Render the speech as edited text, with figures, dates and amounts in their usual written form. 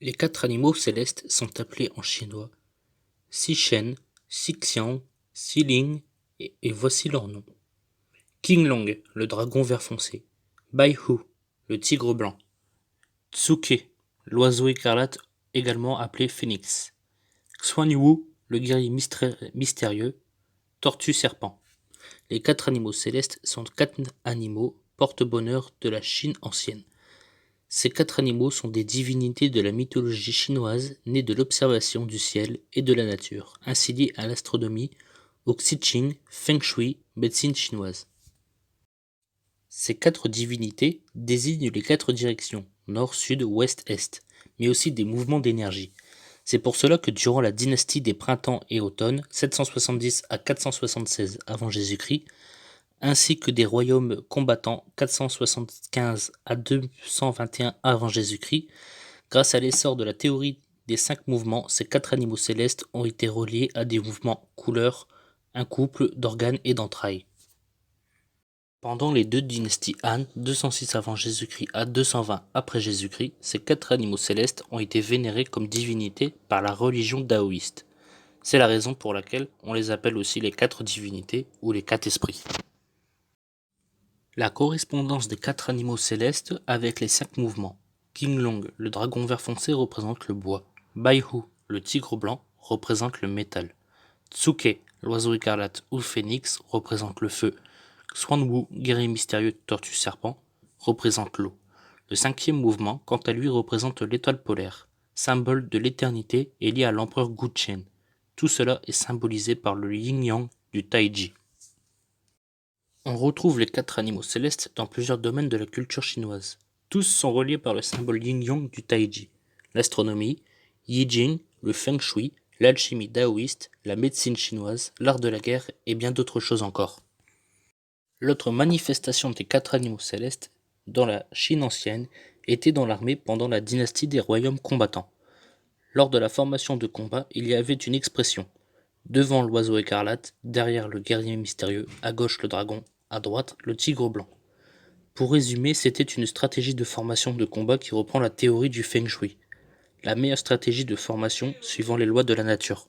Les quatre animaux célestes sont appelés en chinois Sishen, Sixiang, Siling et voici leurs noms. Qinglong, le dragon vert foncé. Baihu, le tigre blanc. Tsuke, l'oiseau écarlate également appelé phénix. Xuanwu, le guerrier mystérieux. Tortue serpent. Les quatre animaux célestes sont quatre animaux porte-bonheur de la Chine ancienne. Ces quatre animaux sont des divinités de la mythologie chinoise nées de l'observation du ciel et de la nature, ainsi liées à l'astronomie, au Xiqing, Feng Shui, médecine chinoise. Ces quatre divinités désignent les quatre directions, nord, sud, ouest, est, mais aussi des mouvements d'énergie. C'est pour cela que durant la dynastie des printemps et automnes, 770 à 476 avant Jésus-Christ, ainsi que des royaumes combattants 475 à 221 avant Jésus-Christ, grâce à l'essor de la théorie des 5 mouvements, ces 4 animaux célestes ont été reliés à des mouvements couleurs, un couple d'organes et d'entrailles. Pendant les deux dynasties Han, 206 avant Jésus-Christ à 220 après Jésus-Christ, ces 4 animaux célestes ont été vénérés comme divinités par la religion taoïste. C'est la raison pour laquelle on les appelle aussi les 4 divinités ou les 4 esprits. La correspondance des 4 animaux célestes avec les 5 mouvements. Qinglong, le dragon vert foncé, représente le bois. Baihu, le tigre blanc, représente le métal. Tsuke, l'oiseau écarlate ou phénix, représente le feu. Xuanwu, guerrier mystérieux tortue serpent, représente l'eau. Le 5e mouvement, quant à lui, représente l'étoile polaire, symbole de l'éternité et lié à l'empereur Guchen. Tout cela est symbolisé par le yin-yang du taiji. On retrouve les 4 animaux célestes dans plusieurs domaines de la culture chinoise. Tous sont reliés par le symbole yin-yang du taiji. L'astronomie, Yijing, le feng shui, l'alchimie taoïste, la médecine chinoise, l'art de la guerre et bien d'autres choses encore. L'autre manifestation des 4 animaux célestes dans la Chine ancienne était dans l'armée pendant la dynastie des royaumes combattants. Lors de la formation de combat, il y avait une expression. Devant l'oiseau écarlate, derrière le guerrier mystérieux, à gauche le dragon, à droite le tigre blanc. Pour résumer, c'était une stratégie de formation de combat qui reprend la théorie du Feng Shui, la meilleure stratégie de formation suivant les lois de la nature.